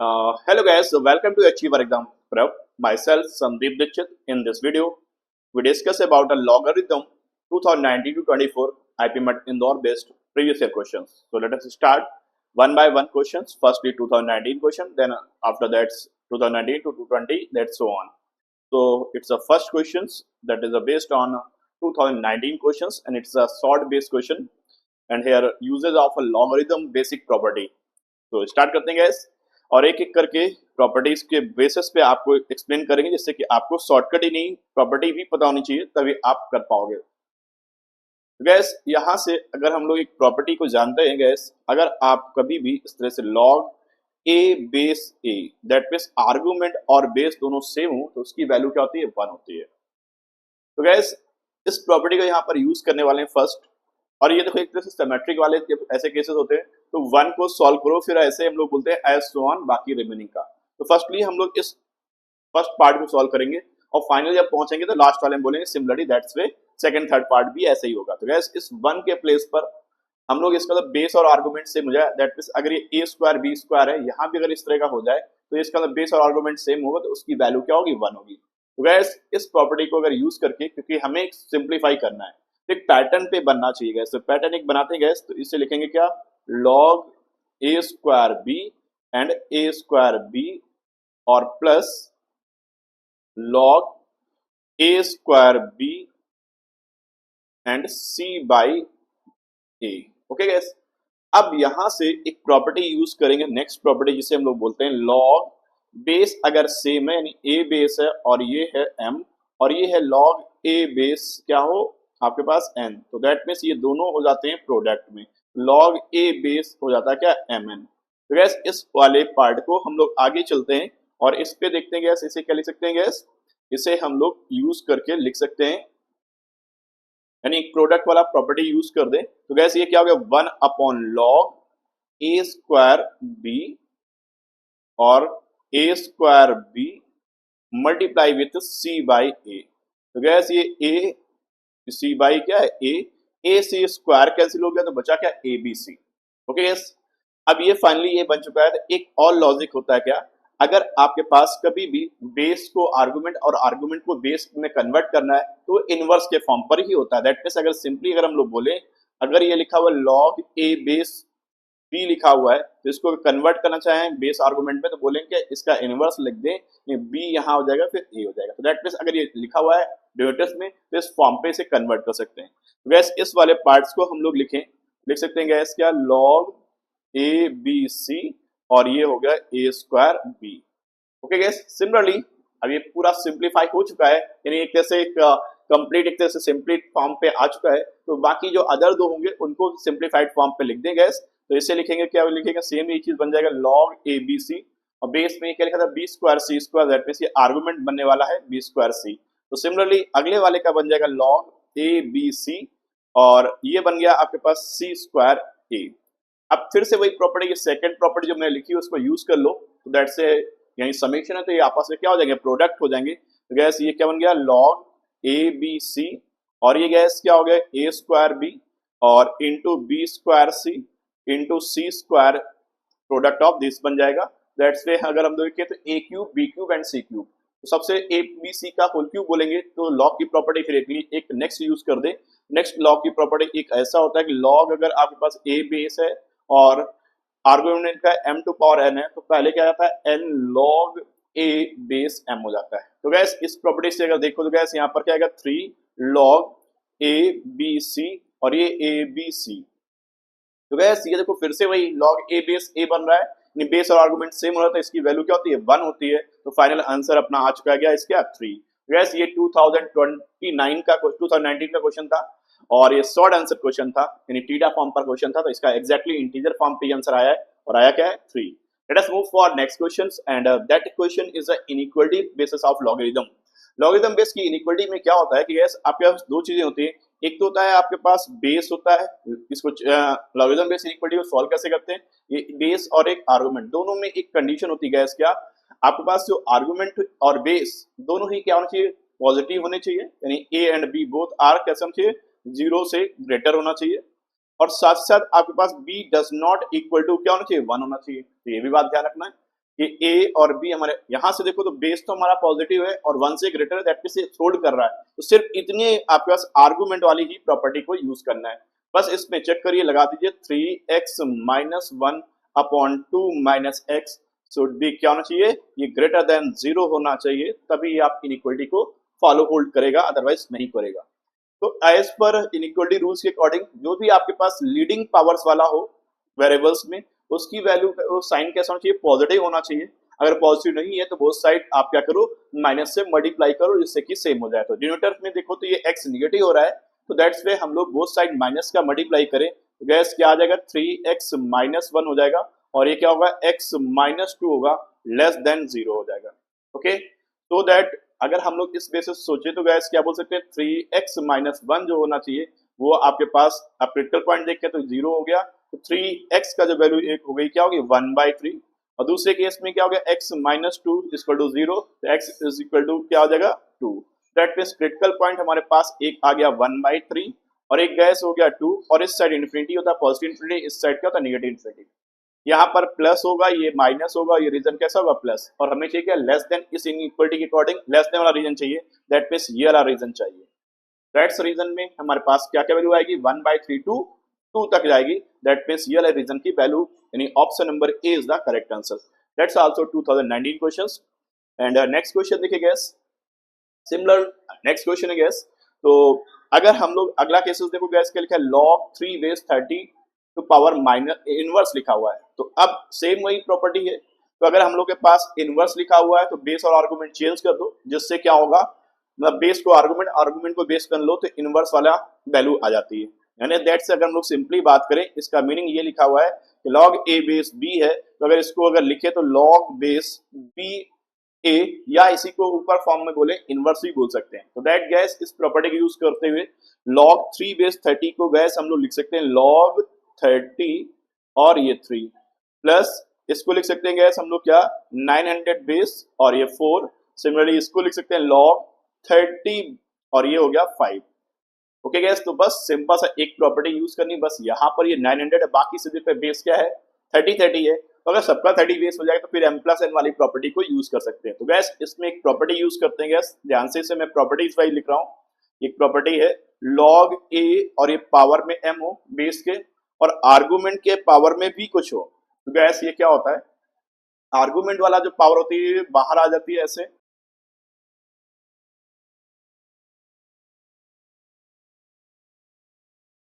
Hello guys, welcome to Achiever Exam Prep. Myself Sandeep Dixit. In this video, we discuss about a logarithm 2019 to 24 IPMET Indore based previous year questions. So let us start one by one questions. Firstly 2019 question, then after that 2019 to 220, that's so on. So it's a first questions that is based on 2019 questions and it's a short based question and here uses of a logarithm basic property. तो start करते हैं gas और एक एक करके properties के basis पे आपको एक्सप्लेन करेंगे जिससे कि आपको शॉर्टकट ही नहीं प्रॉपर्टी भी पता होनी चाहिए तभी आप कर पाओगे। गैस यहाँ से अगर हम लोग एक प्रॉपर्टी को जानते हैं गैस, अगर आप कभी भी इस तरह से log A base A that means argument और बेस दोनों सेम हो तो उसकी वैल्यू क्या होती है, 1 होती है। तो गैस इस प्रॉपर्टी को यहाँ पर यूज करने वाले हैं फर्स्ट, और ये देखो एक तरह से सिमेट्रिक वाले ऐसे केसेस होते हैं तो 1 को सॉल्व करो फिर ऐसे हम लोग बोलते हैं एज सो ऑन बाकी रिमेनिंग का। तो फर्स्टली हम लोग इस फर्स्ट पार्ट को सॉल्व करेंगे और फाइनली जब पहुंचेंगे तो लास्ट वाले में बोलेंगे similarly that's way second third part भी ऐसे ही होगा। तो गैस इस 1 के प्लेस पर हम लोग इसका बेस और आर्गुमेंट सेम हो जाए, दैट मींस अगर ये ए स्क्वायर बी स्क्वायर है यहाँ भी अगर इस तरह का हो जाए तो इसका बेस और आर्गुमेंट सेम होगा तो उसकी वैल्यू क्या होगी, 1 होगी। तो गैस इस प्रॉपर्टी को अगर यूज करके, क्योंकि हमें सिंप्लीफाई करना है एक पैटर्न पे बनना चाहिए गैस, तो पैटर्न एक बनाते हैं गैस, तो इससे लिखेंगे क्या, log A square B and A square B और plus log A square B and C by A. Okay guys, अब यहां से एक प्रॉपर्टी यूज करेंगे, नेक्स्ट प्रॉपर्टी जिसे हम लोग बोलते हैं लॉग बेस अगर सेम है यानी ए बेस है और ये है एम और ये है लॉग ए बेस क्या हो आपके पास एन, तो दैट मीन्स ये दोनों हो जाते हैं प्रोडक्ट में, लॉग ए बेस हो जाता है क्या, एम एन। तो गैस इस वाले पार्ट को हम लोग आगे चलते हैं और इस पे देखते हैं गैस, इसे क्या लिख सकते हैं गैस, इसे हम लोग यूज करके लिख सकते हैं यानी प्रोडक्ट वाला प्रॉपर्टी यूज कर दें तो गैस ये क्या हो गया, 1 upon log A square B और A square B multiply with C by A. तो गैस ये ए सी बाई क्या है ए सी स्क्वायर कैंसिल हो गया तो बचा क्या, A B C. Okay guys, अब ये फाइनली ये बन चुका है। तो एक और लॉजिक होता है क्या, अगर आपके पास कभी भी बेस को आर्गुमेंट और आर्गुमेंट को बेस में कन्वर्ट करना है तो इनवर्स के फॉर्म पर ही होता है। दैट मींस अगर सिंपली अगर हम लोग बोले, अगर ये लिखा हुआ लॉग ए बेस बी लिखा हुआ है तो इसको कन्वर्ट करना चाहें बेस आर्गुमेंट में तो बोलेंगे इसका इनवर्स लिख दें, ये बी यहाँ हो जाएगा फिर ए हो जाएगा। तो दैट मींस अगर ये लिखा हुआ है डेरिवेटिव्स में तो इस फॉर्म पे इसे कन्वर्ट कर सकते हैं। तो गैस इस वाले पार्ट्स को हम लोग लिख सकते हैं गैस क्या, लॉग ए बी सी और ये हो गया A square B. Okay guys, similarly अब ये पूरा सिंप्लीफाई हो चुका है यानी एक तरह से कंप्लीट एक तरह से सिंप्लीट फॉर्म पे आ चुका है, तो बाकी जो अदर दो होंगे उनको सिंप्लीफाइड फॉर्म पे लिख दें गैस। तो इसे लिखेंगे क्या, लिखेंगे सेम ये चीज बन जाएगा लॉग ए बी सी और बेस में क्या लिखा था, B square C square, that means ये आर्गुमेंट बनने वाला है बी स्क्वायर सी। तो सिमिलरली अगले वाले का बन जाएगा लॉग ए बी सी और ये बन गया आपके पास सी स्क्वायर ए। अब फिर से वही प्रॉपर्टी, ये सेकंड प्रॉपर्टी जो मैंने लिखी है उसको यूज कर लो, तो दैट से यानी समेशन है तो ये आपस में क्या हो जाएंगे, प्रोडक्ट हो जाएंगे। तो गैस ये क्या बन गया, लॉग ए बी सी और ये गैस क्या हो गया, ए स्क्वायर बी और into B square C into C square, product of this बन जाएगा। दैट्स वे अगर हम देखें तो A cube B cube and C cube, तो सबसे ए बी सी का होल क्यूब बोलेंगे तो लॉग की प्रॉपर्टी फिर एक नेक्स्ट यूज कर दे। नेक्स्ट लॉग की प्रॉपर्टी एक ऐसा होता है कि लॉग अगर आपके पास ए बेस है और आर्गुमेंट का m टू पावर n है तो पहले क्या जाता है n log a base m हो जाता है। तो गैस इस प्रॉपर्टी से अगर देखो तो गैस यहाँ पर क्या आएगा, 3 log a b c और ये a b c। तो गैस ये देखो फिर से वही log a बेस a बन रहा है, बेस और आर्गुमेंट सेम हो रहा है तो इसकी वैल्यू क्या होती है, 1 होती है। तो फाइनल आंसर अपना आ चुका है इसका 3। गैस ये 2019 का क्वेश्चन था और ये शॉर्ट आंसर क्वेश्चन था यानी टीटा फॉर्म पर क्वेश्चन था, तो इसका एग्जैक्टली इंटीजर फॉर्म पे आंसर आया है और आया क्या है, 3। Let us move for next questions and that question is the inequality basis of logarithm. Logarithm base की इनइक्वालिटी में क्या होता है कि गैस आपके पास दो चीजें होती है, एक तो होता है आपके पास बेस होता है, इसको लॉगरिथम बेस इनइक्वालिटी को सॉल्व कैसे करते हैं, ये बेस और एक आर्गुमेंट दोनों में एक कंडीशन होती है गैस, क्या आपके पास जो आर्गुमेंट और बेस दोनों ही क्या होना चाहिए, पॉजिटिव होने चाहिए यानी A and B both are कैसे होना चाहिए, 0 से ग्रेटर होना चाहिए और साथ साथ आपके पास b does not equal to क्या होना चाहिए, 1 होना चाहिए। तो ये भी बात ध्यान रखना है। कि ए और बी हमारे यहाँ से देखो तो बेस तो हमारा पॉजिटिव है और 1 से ग्रेटर है, दैट मींस ये होल्ड कर रहा है, तो सिर्फ इतनी आपके पास आर्गुमेंट वाली ही प्रॉपर्टी को यूज करना है। बस इसमें चेक करिए, लगा दीजिए 3x minus 1 upon 2 minus x should be क्या होना चाहिए, ये ग्रेटर देन 0 होना चाहिए, तभी आप इनइक्वालिटी को फॉलो होल्ड करेगा, अदरवाइज नहीं करेगा। तो एज पर इनइक्वालिटी रूल्स के अकॉर्डिंग जो भी आपके पास लीडिंग पावर्स वाला हो वेरिएबल्स में, उसकी वैल्यू साइन कैसा होना चाहिए, पॉजिटिव होना चाहिए। अगर पॉजिटिव नहीं है तो बोथ साइड आप क्या करो, माइनस से मल्टीप्लाई करो जिससे कि सेम हो जाए। तो डिनोमिनेटर में देखो तो ये x निगेटिव हो रहा है, तो दैट्स वे हम लोग बोथ साइड माइनस का मल्टीप्लाई करें तो गैस क्या आ जाएगा, 3x माइनस 1 हो जाएगा और ये क्या होगा, x माइनस 2 होगा, लेस देन 0 हो जाएगा। ओके, तो दैट अगर हम लोग इस बेसिस सोचे तो गैस क्या बोल सकते हैं, 3x माइनस 1 जो होना चाहिए वो आपके पास आप क्रिटिकल पॉइंट देखें तो 0 हो गया, तो 3x का जो वैल्यू एक हो गई क्या होगी 1/3, और दूसरे केस में क्या हो गया x माइनस 2 इक्वल टू 0, तो x इज इक्वल टू क्या हो जाएगा 2। दैट मींस क्रिटिकल पॉइंट हमारे पास एक आ गया 1/3 और एक गैस हो गया 2, और इस साइड इन्फिनिटी होता है पॉजिटिव इन्फिनिटी, इस साइड क्या होता है नेगेटिव इन्फिनिटी। यहाँ पर प्लस होगा, ये माइनस होगा, ये रीजन कैसा होगा प्लस, और हमें चाहिए क्या लेस देन, इस इनइक्वालिटी के अकॉर्डिंग लेस देन वाला रीजन चाहिए, दैट मींस ये वाला रीजन चाहिए। दैट्स रीजन में हमारे पास क्या क्या वैल्यू आएगी, 1/3 टू 2 तक जाएगी, दैट मींस ये वाला रीजन की वैल्यू यानी option number A is the correct answer. That's also 2019 questions. And next question देखिए गैस, सिमिलर नेक्स्ट क्वेश्चन है गैस। तो अगर हम लोग अगला केसेस देखो गैस, क्या लिखा है, log 3 base 30 to power minus inverse लिखा हुआ है, तो अब सेम वही प्रॉपर्टी है। तो अगर हम लोग के पास इनवर्स लिखा हुआ है तो बेस और आर्गुमेंट चेंज कर दो, जिससे क्या होगा, मतलब बेस को आर्गुमेंट, आर्गुमेंट को बेस कर लो तो इनवर्स वाला वैल्यू आ जाती है। यानी दैट से अगर हम लोग सिंपली बात करें, इसका मीनिंग ये लिखा हुआ है कि log a बेस b है, तो अगर इसको अगर लिखे तो log बेस b a, या इसी को ऊपर फॉर्म में बोले इनवर्स भी बोल सकते हैं। तो दैट गैस इस प्रॉपर्टी का यूज करते हुए log 3 बेस 30 को गैस हम लोग लिख सकते हैं log 30 और ये 3 प्लस इसको लिख सकते हैं गैस हम लोग क्या 900 बेस और ये 4, सिमिलरली इसको लिख सकते हैं log 30 और ये हो गया 5। ओके गैस, तो बस सिंपल सा एक प्रॉपर्टी यूज करनी, बस यहाँ पर ये 900 है, बाकी सिर्फ पे बेस क्या है 30 है, तो अगर सबका 30 बेस हो जाएगा तो फिर m+n वाली प्रॉपर्टी को यूज कर सकते हैं। तो गैस इसमें एक प्रॉपर्टी यूज करते हैं गैस, ध्यान से इसे मैं प्रॉपर्टीज वाइज लिख रहा हूँ। एक प्रॉपर्टी है log a और ये पावर में m हो बेस के, और आर्गुमेंट के पावर में भी कुछ हो, तो गैस ये क्या होता है, आर्गुमेंट वाला जो पावर होती है बाहर आ जाती है ऐसे,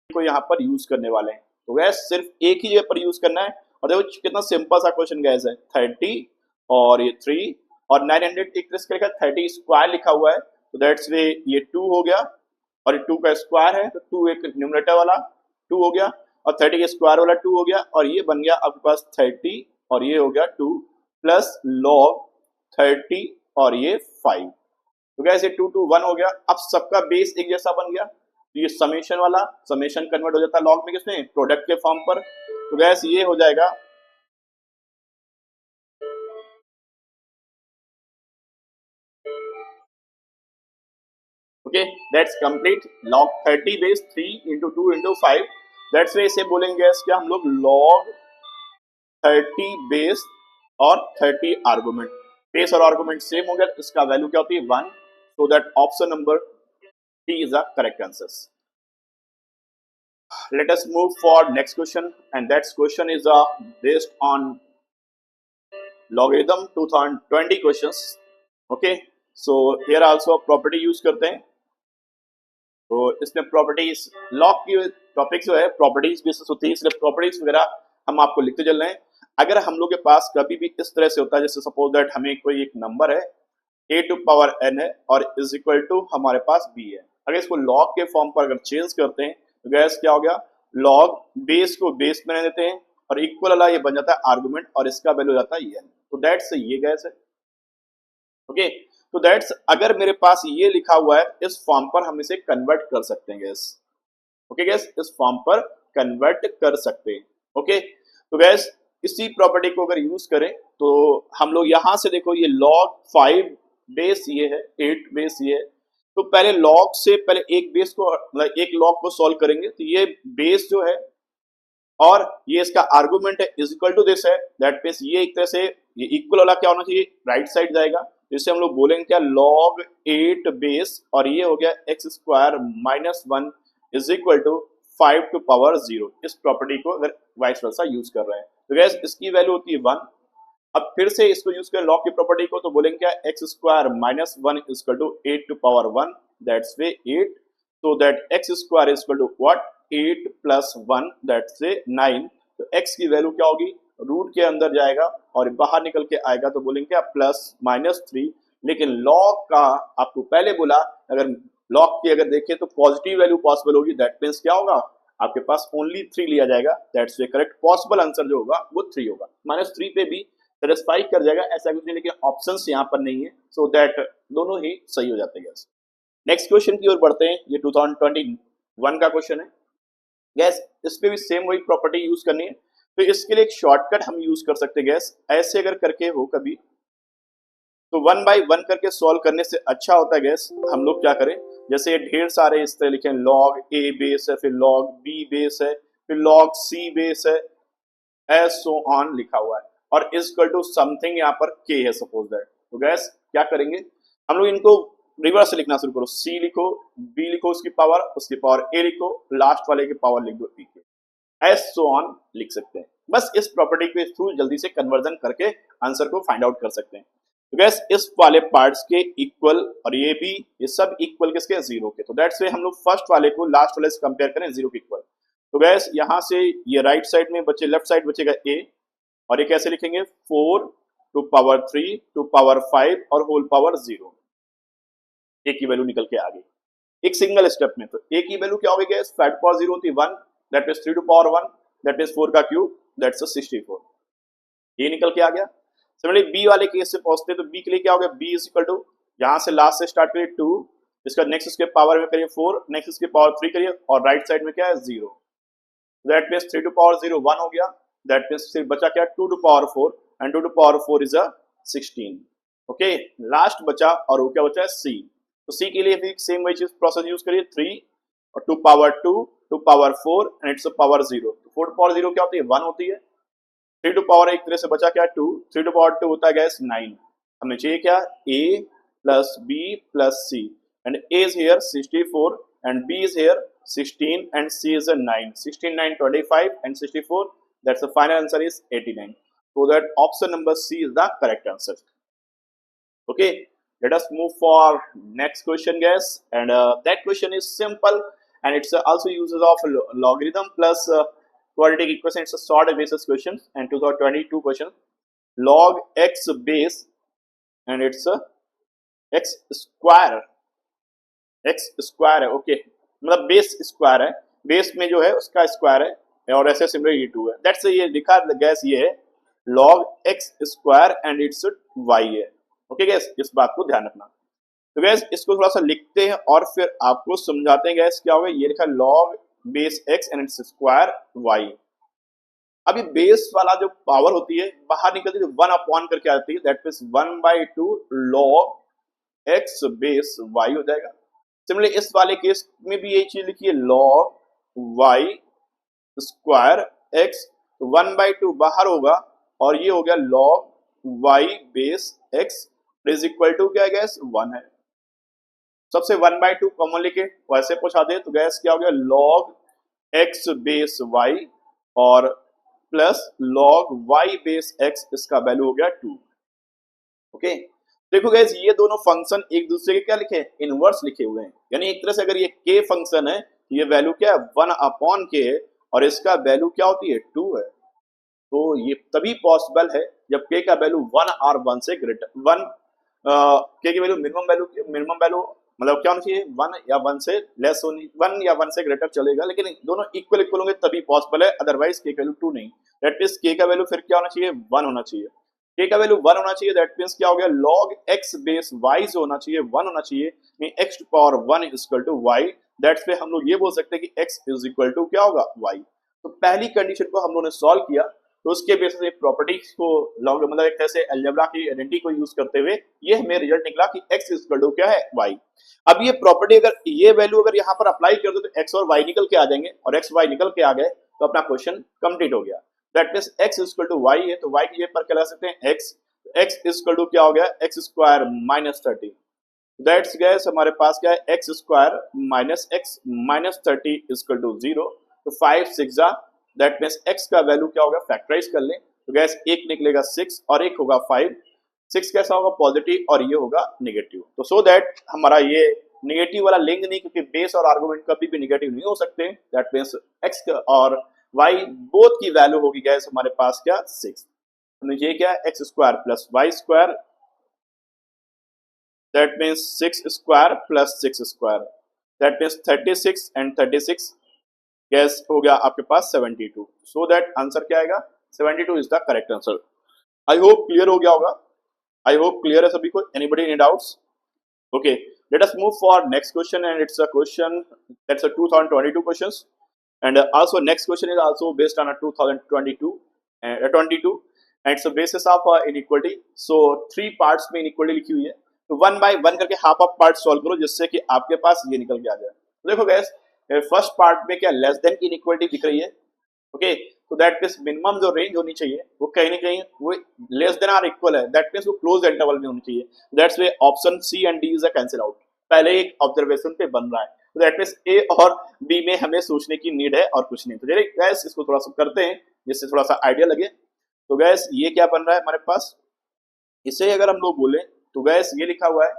को यहाँ पर यूज करने वाले हैं। तो गैस सिर्फ एक ही जगह पर यूज करना है, और देखो कितना सिंपल सा क्वेश्चन गैस है, 30 और ये 3 और 900 एक तरह का 30 स्क्वायर लिखा हुआ है, तो दैट्स वे ये 2 हो गया, और ये 2 का स्क्वायर है तो 2 एक न्यूमरेटर वाला 2 हो गया, और 30 के स्क्वायर वाला 2 हो गया, और ये बन गया आपके पास 30 और ये हो गया 2 प्लस log 30 और ये 5। तो गैस ये 2 to 1 हो गया। अब सबका बेस एक जैसा बन गया, तो ये समेशन वाला समेशन कन्वर्ट हो जाता है लॉग में किसमें, प्रोडक्ट के फॉर्म पर। तो गैस ये हो जाएगा okay, that's complete log 30 base 3 into 2 into 5, that's way इसे बोलेंगे गैस क्या हम लोग log 30 बेस और 30 आर्गुमेंट, बेस और आर्गुमेंट सेम हो गया, इसका वैल्यू क्या होती है 1, so that option number D is the correct answer. Let us move for next question, and that question is based on logarithm 2020 questions. Okay, so here also property use करते हैं, तो इसमें प्रॉपर्टीज लॉग की topic जो है properties basis होती है, इसलिए प्रॉपर्टीज वगैरह हम आपको लिखते चल रहे हैं। अगर हम लोग के पास कभी भी इस तरह से होता है, जैसे सपोज दैट हमें कोई एक नंबर है a टू पावर n है और इज इक्वल टू हमारे पास b है, अगर इसको लॉग के फॉर्म पर अगर चेंज करते हैं तो गैस क्या हो गया, लॉग बेस को बेस में देते हैं और इक्वल वाला ये बन जाता है आर्गुमेंट, और इसका वैल्यू हो जाता है n, तो दैट्स ये गैस है। ओके, तो दैट्स अगर मेरे पास ये लिखा हुआ है इस फॉर्म पर हम इसे कन्वर्ट कर सकते हैं गैस। ओके गैस, इस फॉर्म पर कन्वर्ट कर सकते हैं। ओके, तो गैस इसी प्रॉपर्टी को अगर यूज करें तो हम लोग यहां से देखो ये log 5 बेस ये है 8 बेस ये है, तो पहले log से पहले एक बेस को मतलब एक log को सॉल्व करेंगे, तो ये बेस जो है और ये इसका आर्गुमेंट है इज इक्वल टू दिस है, दैट मींस ये एक तरह से ये इक्वल वाला क्या होना चाहिए, राइट साइड जाएगा, जिससे हम लोग बोलेंगे क्या, log 8 बेस और ये हो गया x square minus 1 is equal to 5 to power 0। इस प्रॉपर्टी को अगर वाइस वर्सा यूज कर रहे हैं तो गैस इसकी वैल्यू होती है 1। अब फिर से इसको यूज करें लॉग की प्रॉपर्टी को तो बोलेंगे क्या, x square minus 1 is equal to 8 to power 1 that's why 8, so that x square is equal to what, 8 plus 1 that's say 9। तो x की वैल्यू क्या होगी, रूट के अंदर जाएगा और बाहर निकल के आएगा तो बोलेंगे क्या, प्लस माइनस 3। लेकिन लॉग का आपको पहले बोला, अगर लॉग की अगर देखें तो पॉजिटिव वैल्यू पॉसिबल होगी, दैट मीन्स क्या होगा, आपके पास ओनली 3 लिया जाएगा, that's way correct possible answer जो होगा वो 3 होगा। माइनस 3 पे भी सेटिस्फाई कर जाएगा ऐसा कुछ नहीं, लेकिन ऑप्शंस यहाँ पर नहीं है, सो दैट दोनों ही सही हो जाते हैं। नेक्स्ट क्वेश्चन की ओर बढ़ते हैं, ये 2021 का क्वेश्चन है गैस। इस पे भी सेम वही प्रॉपर्टी यूज करनी है, तो इसके लिए एक शॉर्टकट हम यूज कर सकते हैं गैस। ऐसे अगर करके हो कभी तो 1 बाय 1 करके सॉल्व करने से अच्छा होता है गैस। हम लोग क्या करें, जैसे ढेर सारे इस तरह लिखें, log a बेस है, फिर log b बेस है, फिर log c बेस है, एज सो ऑन लिखा हुआ है और इज इक्वल टू समथिंग यहाँ पर k है सपोज दैट। तो गैस क्या करेंगे, हम लोग इनको रिवर्स लिखना शुरू करो, c लिखो, b लिखो उसकी पावर a लिखो, लास्ट वाले की पावर लिख दो e के, एज सो ऑन लिख सकते हैं। बस इस प्रॉपर्टी के थ्रू जल्दी से कन्वर्जन करके आंसर को फाइंड आउट कर सकते हैं। तो गैस इस वाले पार्ट्स के इक्वल और ये भी, ये सब इक्वल किसके, 0 के। तो दैट्स वे हम लोग फर्स्ट वाले को लास्ट वाले से कंपेयर करें 0 के इक्वल। तो गैस यहाँ से ये राइट साइड में बचे, लेफ्ट साइड बचेगा a और ये कैसे लिखेंगे, 4 टू पावर 3 टू पावर 5 और होल पावर 0। a की वैल्यू निकल के आ गई एक सिंगल स्टेप में। तो a की वैल्यू क्या हो गई गैस, 5 टू पावर 0 होती है 1, that is 3 to power 1, that is 4 का क्यूब, दैट्स 64। ये निकल के आ गया। सिमिलरली b वाले केस से पहुंचते तो b के लिए क्या हो गया, b इज इक्वल टू, यहां से लास्ट से स्टार्ट करिए 2, इसका नेक्स्ट इसके पावर में करिए 4, नेक्स्ट इसके पावर 3 करिए और राइट साइड में क्या है 0, दैट मींस 3 टू पावर 0 1 हो गया, दैट मींस फिर बचा क्या, 2 to power 4 and 2 to power 4 is 16। Okay, last बचा और वो क्या बचा है c। तो c के लिए भी सेम वही चीज प्रोसेस यूज करिए, 3 और 2 power 2 2 power 4 and it's power 0। तो 4 पावर 0 क्या होती है, 1 होती है। 3 टू पावर एक तरह से बचा क्या, 2, 3 टू पावर 2 होता है गैस 9। हमें चाहिए क्या, a plus b plus c and a is here 64 and b is here 16 and c is a 9, 16 9 25 and 64, that's the final answer is 89। so that option number c is the correct answer। okay, let us move for next question guys, and that question is simple and it's also uses of logarithm plus quadratic equation। it's a short basis question and 2022 question, log x base and it's a x square है। Okay, मतलब base square है, base में जो है उसका square है और ऐसे सिमिलर ये 2 है, दैट्स ये लिखा गैस, ये है log x square and it's y है। ओके गैस, इस बात को ध्यान रखना। तो गैस इसको थोड़ा सा लिखते हैं और फिर आपको समझाते हैं गैस क्या होगा। ये लिखा log base x and its square y। अब ये बेस वाला जो पावर होती है बाहर निकलती है, 1 अपॉन करके आती है, that means 1/2 log x base y हो जाएगा। सिमिलरली इस वाले केस में भी यही चीज लिखी है, log y स्क्वायर x, 1/2 बाहर होगा और ये हो गया log y base x is equal to क्या है गैस, 1 है। सबसे 1/2 कॉमन लेके वैसे पूछा दे तो गैस क्या हो गया, log x बेस y और plus log y base x, इसका वैल्यू हो गया 2। ओके, देखो गैस ये दोनों फंक्शन एक दूसरे के क्या लिखे, इनवर्स लिखे हुए हैं, यानी एक तरह से अगर ये k फंक्शन है, ये वैल्यू क्या है 1 अपॉन k है और इसका वैल्यू क्या होती है 2 है। तो ये तभी पॉसिबल है जब k का वैल्यू 1 और 1 से ग्रेटर, k की वैल्यू मिनिमम वैल्यू मतलब क्या होना चाहिए, 1 या 1 से लेस होनी, 1 या 1 से ग्रेटर चलेगा, लेकिन दोनों इक्वल होंगे तभी पॉसिबल है, अदरवाइज k का वैल्यू 2 नहीं। दैट मींस k का वैल्यू फिर क्या होना चाहिए, 1 होना चाहिए। k का वैल्यू 1 होना चाहिए, दैट मींस क्या हो गया, log x बेस y जो होना चाहिए 1 होना चाहिए, mean x to power 1 is equal to y। That's पे हम लोग ये बोल सकते हैं कि x इज इक्वल टू क्या होगा, y। तो पहली कंडीशन को हम लोगों ने सॉल्व किया, तो उसके बेसिस पे प्रॉपर्टीज को लॉग मतलब एक तरह से अलजेब्रा की आइडेंटिटी को यूज करते हुए ये हमें रिजल्ट निकला कि x इज इक्वल टू क्या है, y। अब ये प्रॉपर्टी अगर ये वैल्यू अगर यहाँ पर अप्लाई कर दो तो x और y निकल के आ जाएंगे और x y निकल के आ गए तो अपना क्वेश्चन कंप्लीट हो गया। That means x is equal to y है, तो y की जगह पर क्या लगा सकते हैं x, x इक्वल टू क्या हो गया, x square minus 30। That's guys हमारे पास क्या है, x square minus x minus 30 equal to 0। तो 5 6 जा, दैट मीन्स x का वैल्यू क्या होगा, फैक्टराइज कर लें तो गैस एक निकलेगा 6 और एक होगा 5। 6 कैसा होगा, पॉजिटिव, और ये होगा निगेटिव। तो सो दैट हमारा ये निगेटिव वाला लेंगे नहीं, क्योंकि बेस और आर्गुमेंट कभी भी निगेटिव नहीं हो सकते। दैट मीन्स x और y बोथ की वैल्यू होगी गैस हमारे पास क्या, 6। ये क्या है, x square plus y square, that means 6 square plus 6 square, that means 36 and 36 guys हो गया आपके पास 72। सो दैट आंसर क्या आएगा, 72 is the correct answer. I hope clear हो गया होगा, आई होप क्लियर है सभी को। Anybody any doubts? Okay, let us move for next question, and it's a question that's a 2022 questions, and also next question is also based on a 2022 and it's a basis of inequality. So three parts में inequality लिखी हुई है, तो one by one करके half of part solve करो जिससे कि आपके पास ये निकल के आ जाए। तो देखो गैस, फर्स्ट पार्ट में क्या लेस देन की इनइक्वालिटी दिख रही है। ओके, तो दैट मींस मिनिमम जो रेंज होनी चाहिए वो कहीं ना कहीं वो लेस देन आर इक्वल है, दैट मींस वो क्लोज इंटरवल में होनी चाहिए। That's why option C and D is a cancel out, पहले एक ऑब्जर्वेशन पे बन रहा है। तो दैट मींस ए और बी में हमें सोचने की नीड है और कुछ नहीं। तो चलिए गैस इसको थोड़ा सा करते हैं जिससे थोड़ा सा आइडिया लगे। तो गैस ये क्या बन रहा है हमारे पास, इसे अगर हम लोग बोले तो गैस ये लिखा हुआ है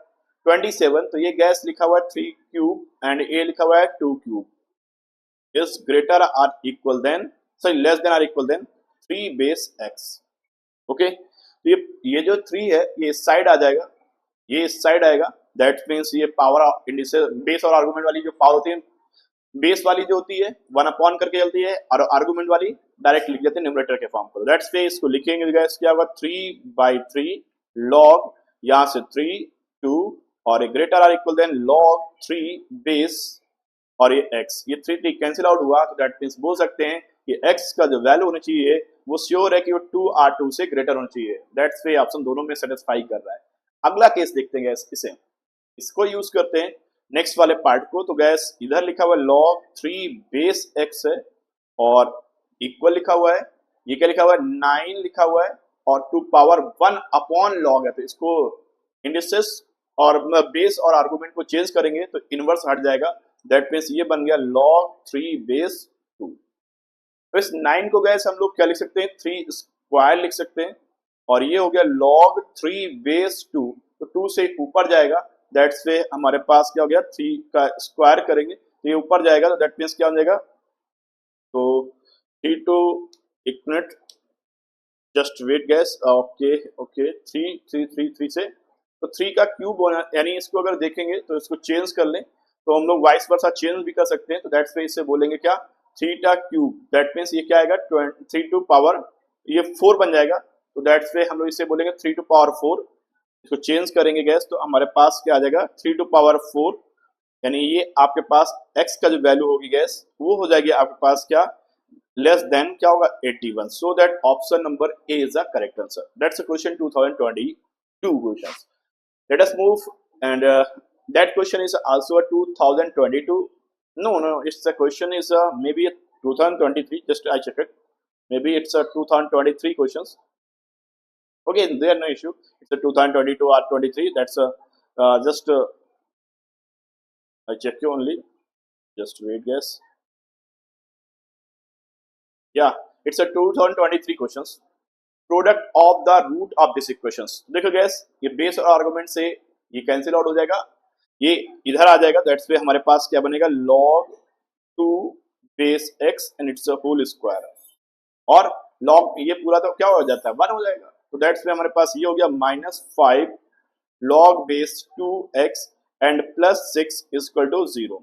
27, तो ये गैस लिखा हुआ है 3 क्यूब एंड ए लिखा हुआ है 2 cube is greater or equal than, sorry, less than or equal than 3 base x। Okay, तो ये जो 3 है ये इस साइड आ जाएगा, ये इस साइड आएगा। दैट मीन्स ये पावर इंडिसेस बेस और आर्गुमेंट वाली जो पावर होती है, बेस वाली जो होती है 1 अपॉन करके चलती है, और आर्गुमेंट वाली डायरेक्ट लिख देते हैं न्यूमरेटर के फॉर्म पर। दैट्स वे इसको लिखेंगे गाइस क्या होगा, 3/3 लॉग, यहाँ से 3 2 और ग्रेटर और इक्वल देन लॉग 3 बेस और ये x, ये 3 3 कैंसिल आउट हुआ। तो दैट मींस बोल सकते हैं कि x का जो वैल्यू होना चाहिए वो श्योर है कि वो 2r2 से ग्रेटर होना चाहिए। दैट्स वे ऑप्शन दोनों में सेटिस्फाई कर रहा है। अगला केस देखते हैं गैस, इसे इसको यूज करते हैं नेक्स्ट वाले पार्ट को। तो गैस इधर लिखा हुआ है log 3 बेस x है और इक्वल लिखा हुआ है, ये क्या लिखा हुआ है 9 लिखा हुआ है और 2 पावर 1 अपॉन लॉग है। तो इसको इंडिसेस और बेस और आर्गुमेंट को चेंज करेंगे तो इनवर्स हट जाएगा। दैट मीन्स ये बन गया log 3 बेस 2। तो इस 9 को गैस हम लोग क्या लिख सकते हैं, 3 स्क्वायर लिख सकते हैं, और ये हो गया log 3 बेस 2। तो 2 से ऊपर जाएगा, दैट्स वे हमारे पास क्या हो गया 3 का स्क्वायर करेंगे तो ये ऊपर जाएगा। तो दैट मीन्स क्या हो जाएगा, तो 3 टू एक minute just wait guys, okay okay 3 3 3 3 से तो 3 का क्यूब होना, यानी इसको अगर देखेंगे तो इसको चेंज कर लें तो हम लोग वाइस वर्सा चेंज भी कर सकते हैं। तो दैट्स वे इससे बोलेंगे क्या, 3 का क्यूब, दैट मीन्स ये क्या आएगा 3 टू पावर ये 4 बन जाएगा। तो दैट्स वे हम लोग इसे बोलेंगे 3 टू पावर 4। इसको चेंज करेंगे गैस तो हमारे पास क्या आ जाएगा 3 टू पावर 4, यानी ये आपके पास x का जो वैल्यू होगी गैस वो हो जाएगी आपके पास क्या, लेस देन क्या होगा 81। So that option number A is the correct answer. That's a question 2022 question. Let us move, and that question is also a 2022. No, it's a question is maybe a 2023. Just I check it. Maybe it's a 2023 questions. Okay, there no issue. It's a 2022 or 23. That's a just I check you only. Just wait, guys. Yeah, it's a 2023 questions. Product of the root of this equations. देखो guys ये base और argument से ये cancel out हो जाएगा, ये इधर आ जाएगा। दैट्स वे हमारे पास क्या बनेगा log 2 base x and it's a whole square, और log ये पूरा तो क्या हो जाता है 1 हो जाएगा। तो दैट्स वे हमारे पास ये हो गया -5 log base 2x and +6 equal to 0।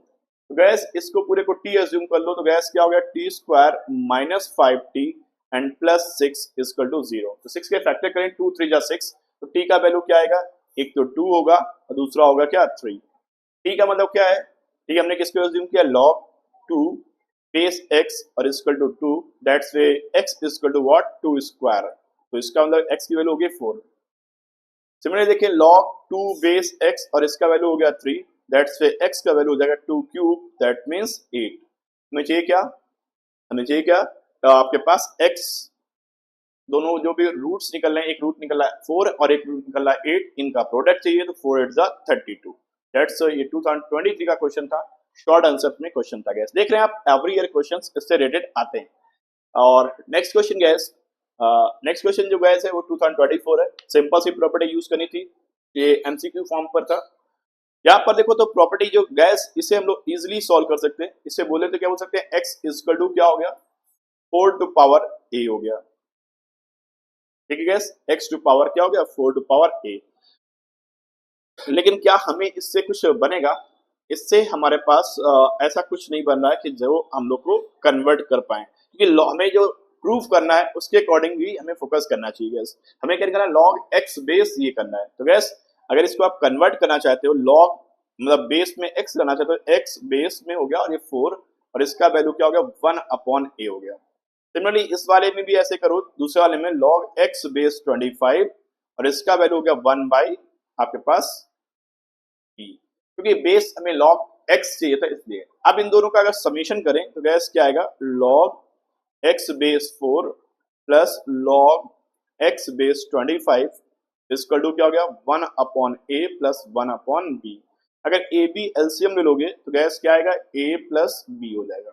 तो गैस इसको पूरे को t अज्यूम कर लो, तो गैस क्या हो गया t square -5t and +6 equal to 0। तो 6 के फैक्टर करें 2 3 जा 6, तो t का वैल्यू क्या आएगा, एक तो 2 होगा और दूसरा होगा क्या 3। t का मतलब क्या है, t हमने किसको अज्यूम किया log 2 बेस x और equal to 2, that's why x equal to what 2 square. तो इसका मतलब x की वैल्यू होगी 4। सिमिलरली देखिए log 2 बेस x और इसका वैल्यू हो गया 3, दैट्स वे x का वैल्यू हो जाएगा 2 क्यूब, दैट मींस 8। हमें चाहिए क्या, हमें चाहिए क्या, तो आपके पास x दोनों जो भी रूट्स निकल रहे हैं, एक रूट निकल रहा है 4 और एक रूट निकल रहा है 8, इनका प्रोडक्ट चाहिए तो 4 8 जा 32। दैट्स ये 2023 का क्वेश्चन था, शॉर्ट आंसर में क्वेश्चन था गैस। देख रहे हैं आप एवरी ईयर क्वेश्चंस इससे रिलेटेड आते हैं। और next question gas, next question जो गैस है वो 2024 है। सिंपल सी प्रॉपर्टी यूज करनी थी, ये एमसीक्यू फॉर्म पर था। यहाँ पर देखो तो प्रॉपर्टी जो गैस, इसे हम लोग इजिली सॉल्व कर सकते हैं। इसे बोले तो क्या बोल सकते हैं, x इक्वल टू क्या हो गया 4 टू पावर a हो गया। ठीक है गैस, x टू पावर क्या हो गया 4 टू पावर a। लेकिन क्या हमें इससे कुछ बनेगा? इससे हमारे पास ऐसा कुछ नहीं बन रहा है कि जो हम लोग को कन्वर्ट कर पाए, क्योंकि हमें जो प्रूफ करना है उसके अकॉर्डिंग भी हमें फोकस करना चाहिए गैस। हमें क्या करना है, लॉग एक्स बेस ये करना है। तो गैस अगर इसको आप कन्वर्ट करना चाहते हो, लॉग मतलब बेस में एक्स लाना चाहते हो, एक्स बेस में हो गया और ये 4 और इसका वैल्यू क्या हो गया 1 अपॉन ए हो गया। सिमिलरली इस वाले में भी ऐसे करो, दूसरे वाले में लॉग एक्स बेस 25 और इसका वैल्यू हो गया 1 बाई आपके पास b, क्योंकि बेस हमें लॉग एक्स चाहिए था इसलिए। अब इन दोनों का अगर समीशन करें तो गैस क्या आएगा, log x base 4 plus log x base 25 इसका टू क्या हो गया 1 अपॉन ए प्लस 1 अपॉन बी। अगर ए बी एलसीएम ले लोगे तो गैस क्या आएगा, ए प्लस बी हो जाएगा।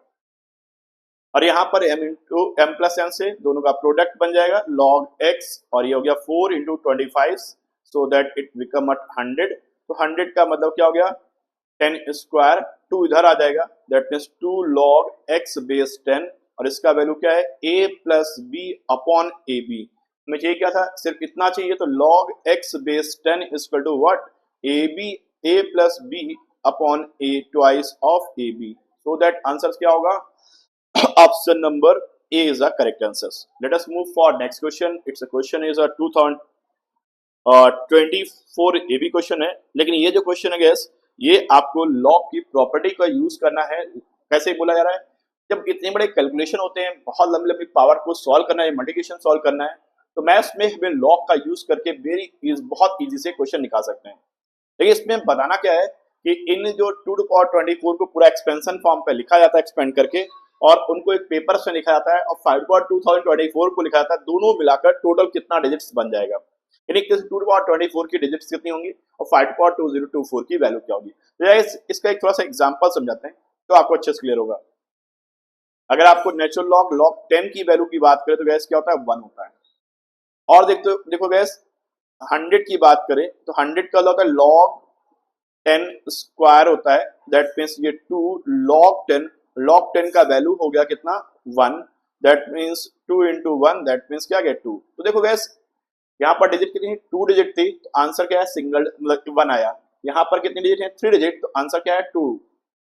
और यहाँ पर m into M plus N से दोनों का प्रोडक्ट बन जाएगा लॉग एक्स, और ये हो गया 4 into 25 so that it become 100। तो 100 का मतलब क्या हो गया 10 स्क्वायर, 2 इधर आ जाएगा, that means 2 log x base 10 और इसका वैल्यू क्या है a plus B upon A B. हमें चाहिए क्या था, सिर्फ इतना चाहिए, तो log x base 10 equal to what A B, A plus B upon A twice of A B. So that answer क्या होगा, option number A is the correct answer. Let us move for next question. It's a question is a 2024 ये भी question है, लेकिन ये जो question है gas, ये आपको लॉग की प्रॉपर्टी का यूज करना है। कैसे बोला जा रहा है, जब इतने बड़े कैलकुलेशन होते हैं, बहुत लंबी लंबी पावर को सॉल्व करना है, मल्टीप्लिकेशन सॉल्व करना है, तो मैथ्स में हमें लॉग का यूज करके बहुत इजी से क्वेश्चन निकाल सकते हैं। लेकिन इसमें बताना क्या है कि इन जो 2 टू पावर 24 को पूरा एक्सपेंशन फॉर्म पे लिखा जाता है एक्सपेंड करके, और उनको एक पेपर से लिखा जाता है, और 5 टू पावर 2024 को लिखा जाता है, दोनों मिलाकर टोटल कितना डिजिट्स बन जाएगा। यानी कि 2 टू पावर 24 की डिजिट्स कितनी होंगी और 5 टू पावर 2024 की वैल्यू क्या होगी। तो इसका एक थोड़ा सा एग्जांपल समझाते हैं तो आपको अच्छे से क्लियर होगा। अगर आपको नेचुरल लॉग 10 की वैल्यू की बात करें तो गैस क्या होता है 1 होता है। और देखो गैस 100 की बात करें तो 100 का होता है लॉग 10 स्क्वायर होता है, दैट मीन्स ये 2 लॉग 10 का वैल्यू हो गया कितना 1, that means 2 into 1 that means क्या गया 2। तो देखो गैस यहाँ पर डिजिट कितनी 2 डिजिट थी, तो आंसर क्या है सिंगल मतलब 1 आया। यहाँ पर कितनी डिजिट है 3 डिजिट, तो आंसर क्या है 2।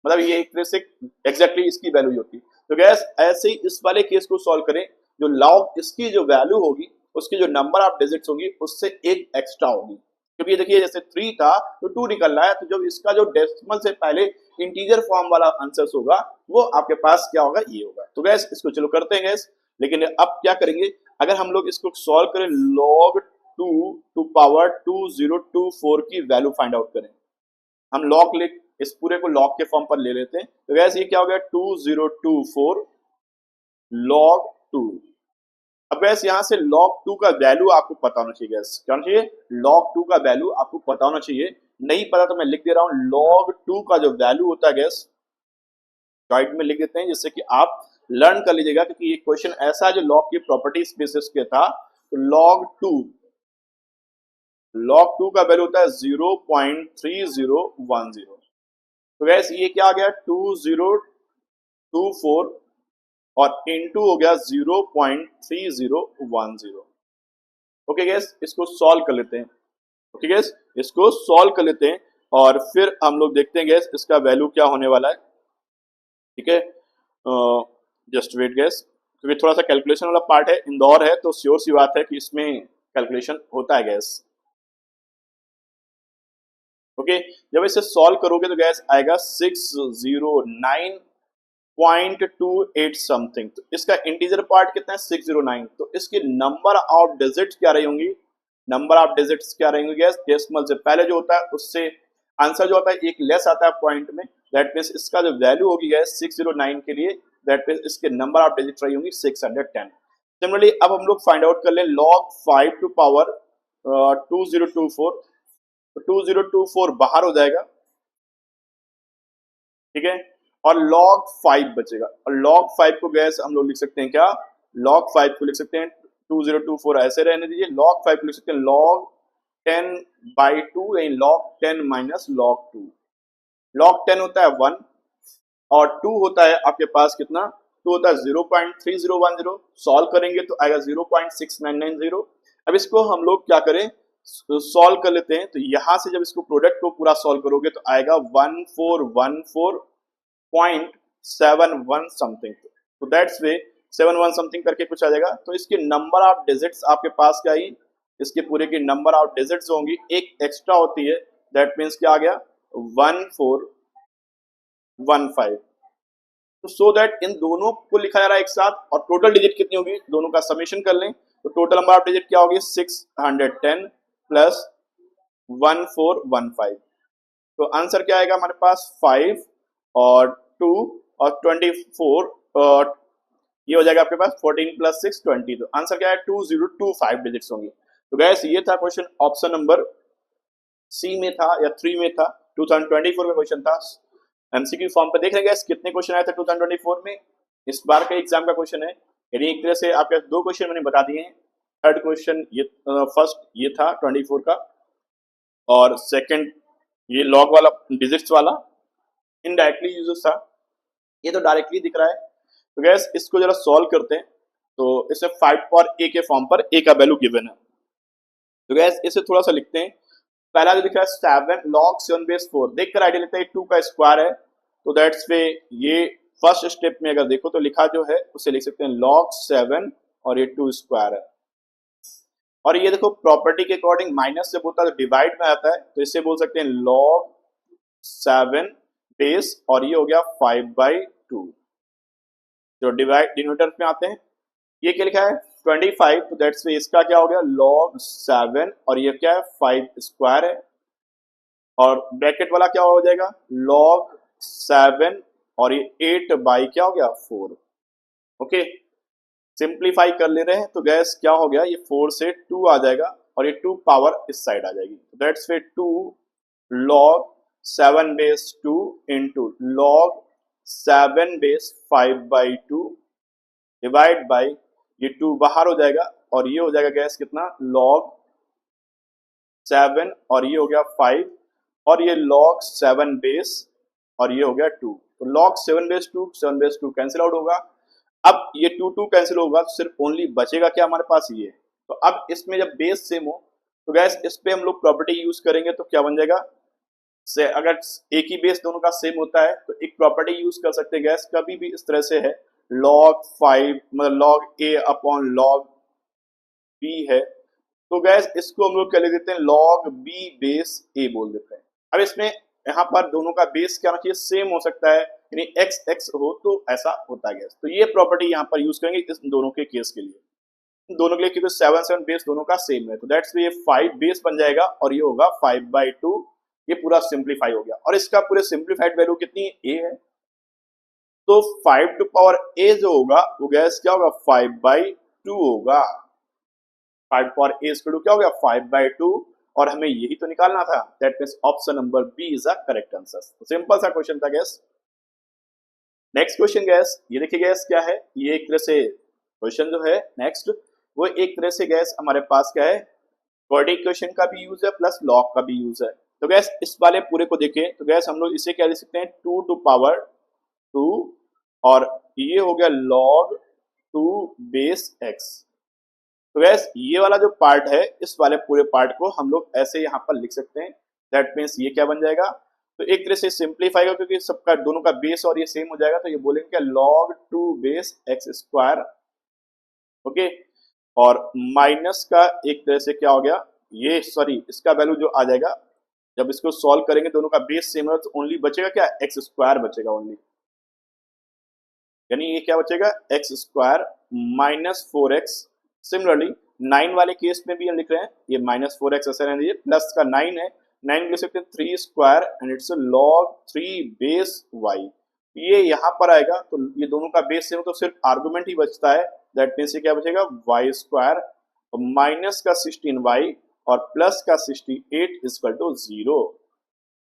मतलब ये एक तरह से एग्जैक्टली इसकी वैल्यू होती। तो गैस ऐसे ही इस वाले केस को सॉल्व करें, जो लॉग इसकी जो वैल्यू होगी उसकी जो नंबर ऑफ डिजिट्स होगी उससे एक एक्स्ट्रा होगी, क्योंकि ये देखिए जैसे 3 था तो 2 निकल रहा है, तो जब इसका जो डेसिमल से पहले इंटीजर फॉर्म वाला आंसर होगा वो आपके पास क्या होगा ये होगा। तो गैस इसको चलो करते हैं गैस, लेकिन अब क्या करेंगे, अगर हम लोग इसको सॉल्व करें log 2 टू पावर 2024 की वैल्यू फाइंड आउट करें, हम लॉग लिख इस पूरे को लॉग के फॉर्म पर ले लेते हैं। तो गैस ये क्या हो गया 2024 log 2। अब गैस यहाँ से log 2 का वैल्यू आपको पता होना चाहिए, गैस क्या होना चाहिए log 2 का वैल्यू आपको पता होना चाहिए। नहीं पता तो मैं लिख दे रहा हूँ, log 2 का जो वैल्यू होता है गैस राइट में लिख देते हैं, जिससे कि आप लर्न कर लीजिएगा, क्योंकि ये क्वेश्चन ऐसा है जो लॉग की प्रॉपर्टीज बेसिस पे था। तो log 2 का वैल्यू होता है 0.3010। तो गैस ये क्या आ गया 2024 और इनटू हो गया 0.3010। ओके गैस इसको सॉल्व कर लेते हैं। ओके गैस इसको सॉल्व कर लेते हैं और फिर हम लोग देखते हैं गैस इसका वैल्यू क्या होने वाला है। ठीक है, जस्ट वेट गैस, क्योंकि थोड़ा सा कैलकुलेशन वाला पार्ट है, इंदौर है तो श्योर सी बात है कि इसमें कैलकुलेशन होता है गैस। ओके जब इसे सॉल्व करोगे तो गैस आएगा 609.28 समथिंग। तो इसका इंटीजर पार्ट कितना है 609, तो इसकी नंबर ऑफ डिजिट्स क्या रही होंगी, नंबर ऑफ डिजिट्स क्या रहेंगे गैस, डेसिमल से पहले जो होता है उससे आंसर जो होता है एक लेस आता है पॉइंट में, दैट मीन्स इसका जो वैल्यू होगी गैस 609 के लिए, दैट मीन्स इसके नंबर ऑफ डिजिट रही होंगी 610। सिमिलरली अब हम लोग फाइंड आउट कर लें log 5 टू पावर 2024, तो 2024 बाहर हो जाएगा, ठीक है, और log 5 बचेगा, और log 5 को गैस हम लोग लिख सकते हैं क्या, log 5 को लिख सकते हैं 2024 ऐसे रहने दीजिए, log 5 को लिख सकते हैं log 10/2 यानी log 10 माइनस log 2। log 10 होता है 1 और 2 होता है आपके पास कितना, 2 होता है 0.3010, सॉल्व करेंगे तो आएगा 0.6990। अब इसको हम लोग क्या करें, सॉल्व कर लेते हैं, तो यहां से जब इसको प्रोडक्ट को पूरा सॉल्व करोगे तो आएगा 1414.71 समथिंग, तो दैट्स वे 71 समथिंग करके कुछ आ जाएगा। तो इसके नंबर ऑफ डिजिट्स आपके पास क्या आई, इसके पूरे की नंबर ऑफ डिजिट्स होंगी, एक एक्स्ट्रा होती है, दैट मीन्स क्या आ गया 1415। तो सो दैट इन दोनों को लिखा जा रहा है एक साथ, और टोटल डिजिट कितनी होगी दोनों का समेशन कर लें, तो टोटल नंबर ऑफ डिजिट क्या होगी 610 प्लस 1415, तो आंसर क्या आएगा हमारे पास 5 और 2 और 24, और ये हो जाएगा आपके पास 14 प्लस 6 20, तो आंसर क्या है 2025 डिजिट्स होंगी। तो गैस ये था क्वेश्चन, ऑप्शन नंबर सी में था या 3 में था, 2024 का क्वेश्चन था। एमसीक्यू फॉर्म पे देख रहे हैं कितने क्वेश्चन आए थे 2024 में, इस बार का एग्जाम का क्वेश्चन है, यानी एक तरह से आपके 2 क्वेश्चन मैंने बता दिए हैं। थर्ड क्वेश्चन ये फर्स्ट ये था 24 का, और सेकंड ये लॉग वाला डिजिट्स वाला इनडायरेक्टली यूजेस था, ये तो डायरेक्टली दिख रहा है। तो गैस इसको जरा सॉल्व करते हैं, तो इसे 5 पावर a के फॉर्म पर a का वैल्यू गिवन है, तो गैस इसे थोड़ा सा लिखते हैं। पहला जो दिख रहा है 7 log 7 बेस 4, देखकर आइडिया लेते हैं 2 का स्क्वायर है, तो दैट्स वे ये फर्स्ट स्टेप में अगर देखो तो लिखा जो है उसे लिख सकते हैं log 7 और ये 2 स्क्वायर है। और ये देखो प्रॉपर्टी के अकॉर्डिंग माइनस जब होता है तो डिवाइड में आता है, तो इसे बोल सकते हैं log 7 बेस, और ये हो गया 5/2, जो डिवाइड डिनोमिनेटर में आते हैं। ये क्या लिखा है 25, तो दैट्स वे इसका क्या हो गया log 7, और ये क्या है 5 स्क्वायर है, और ब्रैकेट वाला क्या हो जाएगा log 7 और ये 8 बाई क्या हो गया 4। ओके, सिंप्लीफाई कर ले रहे हैं, तो गैस क्या हो गया ये 4 से 2 आ जाएगा, और ये 2 पावर इस साइड आ जाएगी, that's way 2 log 7 base 2 into log 7 base 5/2 divide by ये 2 बाहर हो जाएगा, और ये हो जाएगा गैस कितना log 7 और ये हो गया 5, और ये log 7 बेस और ये हो गया 2, तो log 7 base 2 7 base 2 cancel out होगा। अब ये 2 कैंसिल होगा तो सिर्फ ओनली बचेगा क्या हमारे पास ये, तो अब इसमें जब बेस सेम हो तो गैस इस पे हम लोग प्रॉपर्टी यूज करेंगे, तो क्या बन जाएगा से अगर एक ही बेस दोनों का सेम होता है तो एक प्रॉपर्टी यूज कर सकते हैं गैस, कभी भी इस तरह से है log 5 मतलब log a upon log b है, तो गैस इसको हम लोग क्या ले देते हैं log b बेस a बोल देते हैं। अब इसमें यहाँ पर दोनों का बेस क्या होना चाहिए सेम हो सकता है, यानी x x हो तो ऐसा होता है गैस, तो ये प्रॉपर्टी यहाँ पर यूज करेंगे इस दोनों के केस के लिए, दोनों के लिए, क्योंकि 7 बेस दोनों का सेम है, तो दैट्स ये 5 बेस बन जाएगा और ये होगा 5/2, ये पूरा सिंप्लीफाई हो गया, और इसका पूरे सिंप्लीफाइड वैल्यू कितनी a है, तो 5 टू पावर a जो होगा वो गैस क्या होगा 5/2 होगा, 5 पावर a स्क्वायर क्या हो गया 5/2, और हमें यही तो निकालना था, that means option number B is the correct answer. तो सिंपल सा क्वेश्चन था गैस। नेक्स्ट क्वेश्चन गैस, ये देखिए गैस क्या है, ये एक तरह से क्वेश्चन जो है नेक्स्ट वो एक तरह से गैस हमारे पास क्या है क्वाड्रेटिक इक्वेशन का भी यूज है प्लस लॉग का भी यूज है। तो गैस इस वाले पूरे को देखें तो गैस हम लोग इसे क्या लिख सकते हैं 2 टू पावर 2, और ये हो गया log 2 बेस x। तो गैस ये वाला जो पार्ट है इस वाले पूरे पार्ट को हम लोग ऐसे यहाँ पर लिख सकते हैं, दैट मीन्स ये क्या बन जाएगा, तो एक तरह से सिंप्लीफाई होगा क्योंकि सबका दोनों का बेस और ये सेम हो जाएगा, तो ये बोलेंगे क्या log 2 base x square, okay, और माइनस का एक तरह से क्या हो गया ये सॉरी इसका वैल्यू जो आ जाएगा जब इसको सॉल्व करेंगे दोनों का बेस सेम है तो ओनली बचेगा क्या एक्स स्क्वायर बचेगा ओनली, यानी ये क्या बचेगा x square minus 4x। Similarly 9 वाले केस में भी हम लिख रहे हैं ये माइनस 4x ऐसा रहने दीजिए, प्लस का 9 है 9 लिख सकते हैं 3 square and it's log 3 base y, ये यहाँ पर आएगा तो ये दोनों का बेस सेम तो सिर्फ आर्गुमेंट ही बचता है, दैट मीन्स ये क्या बचेगा वाई स्क्वायर माइनस का 16y और प्लस का 68 इक्वल टू 0।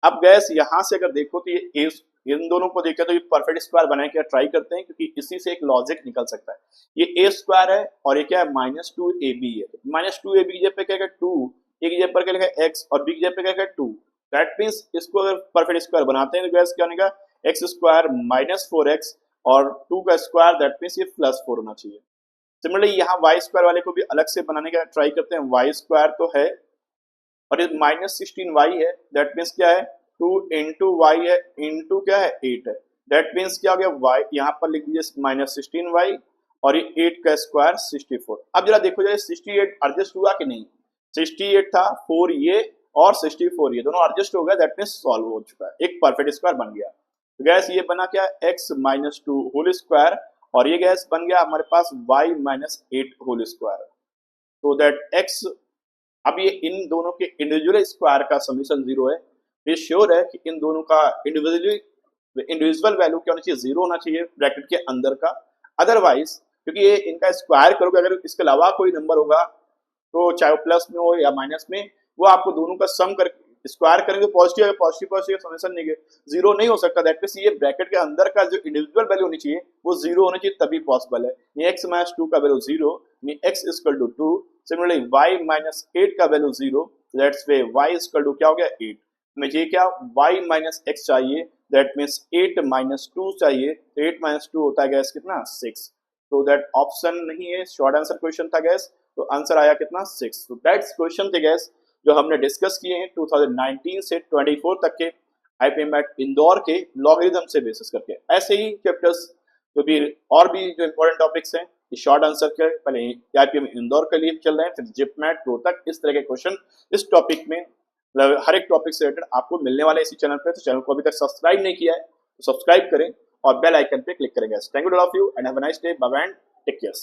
अब गैस यहां से अगर देखो तो ये इन दोनों को देखें तो ये परफेक्ट स्क्वायर बनाने के ट्राई करते हैं, क्योंकि इसी से एक लॉजिक निकल सकता है। ये ए स्क्वायर है और ये क्या है -2ab है। -2ab की जगह पे क्या है 2, ए की जगह पर क्या लिखा है x और बी की जगह पे क्या लिखा है 2। दैट मींस इसको अगर परफेक्ट स्क्वायर बनाते हैं तो गैस क्या बनेगा x स्क्वायर -4x और 2 का स्क्वायर, दैट मींस ये +4 होना चाहिए। सिमिलरली यहाँ y स्क्वायर वाले को भी अलग से बनाने का ट्राई करते हैं। y स्क्वायर तो है और ये -16y है, दैट मीन्स क्या है 2 इंटू वाई है इंटू क्या है 8 है। दैट मीन्स क्या हो गया y यहाँ पर लिख दीजिए -16y और ये 8 का स्क्वायर 64। अब जरा देखो जरा 68 एडजस्ट हुआ कि नहीं। 68 था, 4 ये और 64 ये दोनों एडजस्ट हो गया, दैट मीन्स सॉल्व हो चुका है, एक परफेक्ट स्क्वायर बन गया। तो गैस ये बना क्या x -2 होल स्क्वायर और ये गैस बन गया हमारे पास y -8 होल स्क्वायर। तो दैट x, अब ये इन दोनों के इंडिविजुअल स्क्वायर का समीशन 0 है। ये श्योर है कि इन दोनों का इंडिविजुअल वैल्यू क्या होना चाहिए 0 होना चाहिए ब्रैकेट के अंदर का। अदरवाइज क्योंकि ये इनका स्क्वायर करोगे अगर इसके अलावा कोई नंबर होगा तो चाहे वो प्लस में हो या माइनस में, वो आपको दोनों का सम कर स्क्वायर करेंगे पॉजिटिव है, पॉजिटिव समीशन नहीं 0 नहीं हो सकता। दैट मींस ये ब्रैकेट के अंदर का जो इंडिविजुअल वैल्यू होनी चाहिए वो 0 होना चाहिए, तभी पॉसिबल है। ये x -2 का वैल्यू 0, ये x = 2। सिमिलरली y -8 का वैल्यू 0, दैट्स वे y = क्या हो गया 8। मुझे क्या y -x चाहिए, दैट मींस 8 -2 चाहिए, तो 8 -2 होता है गैस कितना 6। तो दैट ऑप्शन नहीं है, शॉर्ट आंसर क्वेश्चन था गैस, तो आंसर आया कितना 6। तो दैट्स क्वेश्चन थे गैस जो हमने डिस्कस किए हैं 2019 से 24 तक के आईपीएमएट इंदौर के लॉगरिथम से बेसिस करके। ऐसे ही चैप्टर्स जो भी और भी जो इंपॉर्टेंट टॉपिक्स हैं ये शॉर्ट आंसर के पहले आईपीएम इंदौर के लिए चल रहे हैं, फिर जिपमैट रोहतक, इस तरह के क्वेश्चन इस टॉपिक में हर एक टॉपिक से रिलेटेड आपको मिलने वाले इसी चैनल पे। तो चैनल को अभी तक सब्सक्राइब नहीं किया है तो सब्सक्राइब करें और बेल आइकन पे क्लिक करेंगे। Thank you all of you and have a nice day, bye bye, take care.